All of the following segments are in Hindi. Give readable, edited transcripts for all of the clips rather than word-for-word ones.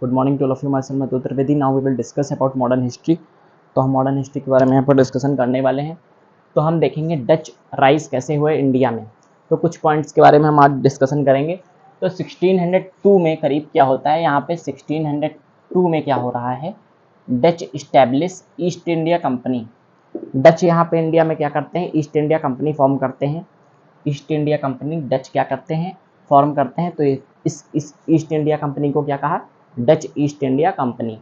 Good morning to all of you, myself Madhu Trivedi. Now we will discuss about modern history. तो हम मॉडर्न हिस्ट्री के बारे में यहाँ पर डिस्कशन करने वाले हैं। तो हम देखेंगे डच राइज कैसे हुए इंडिया में। तो कुछ पॉइंट्स के बारे में हम आज डिस्कशन करेंगे। तो 1602 में करीब क्या होता है, यहाँ पे 1602 में क्या हो रहा है, Dutch establish east India company. Dutch यहाँ पे इंडिया में क्या करते हैं, ईस्ट इंडिया कंपनी फॉर्म करते हैं। ईस्ट इंडिया कंपनी डच क्या करते हैं, फॉर्म करते हैं। तो इस ईस्ट इंडिया कंपनी को क्या कहा, डच ईस्ट इंडिया कंपनी।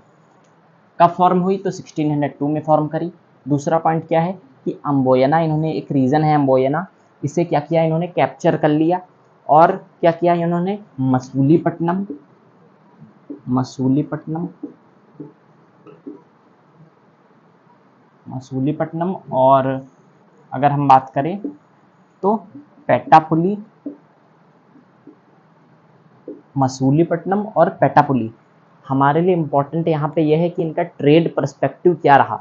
कब फॉर्म हुई, तो 1602 में फॉर्म करी। दूसरा पॉइंट क्या है कि अम्बोयना, इन्होंने एक रीजन है अम्बोयना, इसे क्या किया, इन्होंने कैप्चर कर लिया। और क्या किया इन्होंने, मसूलीपट्टनम, मसूलीपट्टनम और अगर हम बात करें तो पेट्टापुली, मसूलीपट्टनम और पेट्टापुली। हमारे लिए इम्पोर्टेंट यहाँ पे यह है कि इनका ट्रेड पर्सपेक्टिव क्या रहा,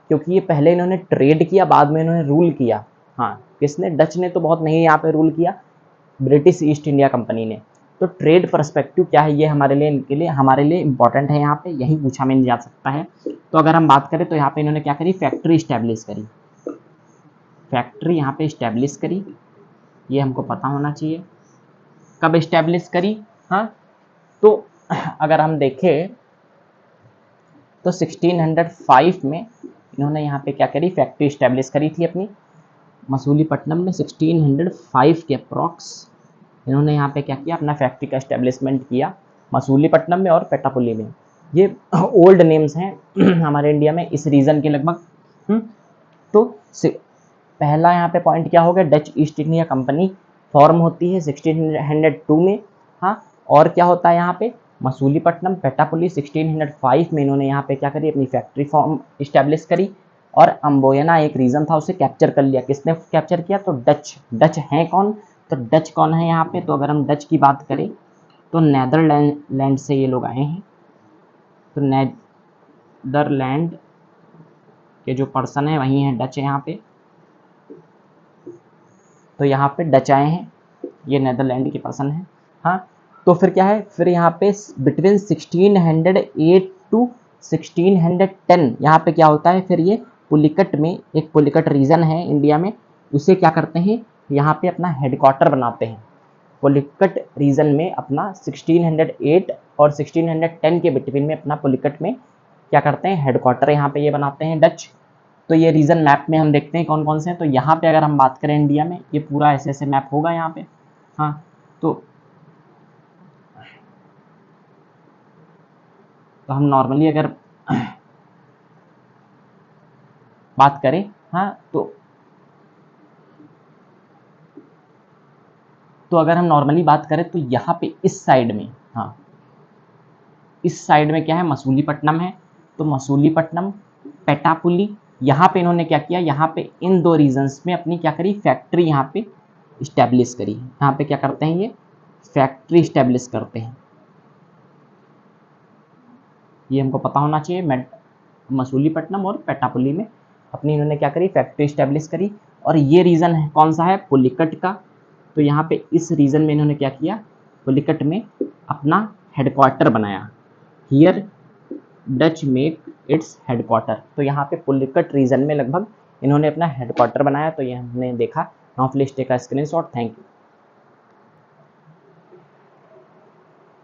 क्योंकि ये पहले इन्होंने ट्रेड किया, बाद में इन्होंने रूल किया। हाँ, किसने, डच ने तो बहुत नहीं यहाँ पे रूल किया, ब्रिटिश ईस्ट इंडिया कंपनी ने। तो ट्रेड पर्सपेक्टिव क्या है, ये हमारे लिए, इनके लिए, हमारे लिए इम्पोर्टेंट है। यहाँ पे यही पूछा में जा सकता है। तो अगर हम बात करें तो यहाँ पे इन्होंने क्या करी, फैक्ट्री इस्टेब्लिश करी। फैक्ट्री यहाँ पे इस्टेब्लिश करी, ये हमको पता होना चाहिए। कब इस्टेब्लिश करी, हाँ, तो अगर हम देखें तो 1605 में इन्होंने यहाँ पे क्या करी, फैक्ट्री इस्टेब्लिश करी थी अपनी मसूलीपट्टनम में। 1605 के अप्रॉक्स इन्होंने यहाँ पे क्या किया, अपना फैक्ट्री का इस्टेब्लिशमेंट किया मसूलीपट्टनम में और पेट्टापुली में। ये ओल्ड नेम्स हैं हमारे इंडिया में इस रीजन के लगभग। तो पहला यहाँ पे पॉइंट क्या हो गया, Dutch east India company form होती है 1602 में। हाँ, और क्या होता है यहाँ पे, मसूलीपट्टनम, पेट्टापुली। 1605 में इन्होंने यहाँ पे क्या करी, अपनी फैक्ट्री फॉर्म इस्टेब्लिश करी। और अम्बोयना एक रीजन था, उसे कैप्चर कर लिया। किसने कैप्चर किया, तो डच। डच हैं कौन, तो डच कौन है यहाँ पे, तो अगर हम डच की बात करें तो नेदरलैंड से ये लोग आए हैं। तो नेदरलैंड के जो पर्सन है वही है डच यहाँ पे। तो यहाँ पे डच आए हैं, ये नेदरलैंड के पर्सन है। हाँ, तो फिर क्या है, फिर यहाँ पे बिटवीन 1608 टू 1610 यहाँ पे क्या होता है, फिर ये पुलिकट में, एक पुलिकट रीजन है इंडिया में, उसे क्या करते हैं, यहाँ पे अपना हेडक्वार्टर बनाते हैं। पुलिकट रीजन में अपना 1608 और 1610 के बिटवीन में अपना पुलिकट में क्या करते हैं, हेडक्वार्टर यहाँ पे ये बनाते हैं डच। तो ये रीजन मैप में हम देखते हैं कौन कौन से हैं। तो यहाँ पे अगर हम बात करें इंडिया में, ये पूरा ऐसे ऐसे मैप होगा यहाँ पे। हाँ, तो हम नॉर्मली अगर बात करें, हाँ, तो अगर हम नॉर्मली बात करें तो यहाँ पे इस साइड में, हाँ, इस साइड में क्या है, मसूलीपट्टनम है। तो मसूलीपट्टनम, पेट्टापुली, यहाँ पे इन्होंने क्या किया, यहाँ पे इन दो रीजन्स में अपनी क्या करी, फैक्ट्री यहाँ पे इस्टेब्लिश करी। यहाँ पे क्या करते हैं, ये फैक्ट्री इस्टेब्लिश करते हैं, ये हमको पता होना चाहिए। मसूलीपट्टनम और पेट्टापुली में अपनी इन्होंने क्या करी, फैक्ट्री इस्टेब्लिश करी। और ये रीजन है कौन सा है, पुलिकट का। तो यहाँ पे इस रीजन में इन्होंने क्या किया, पुलिकट में अपना हेडक्वार्टर बनाया। Here Dutch make its headquarter. तो यहाँ पे पुलिकट रीजन में लगभग इन्होंने अपना हेडक्वार्टर बनाया। तो ये हमने देखा। Now please take a screenshot. Thank you.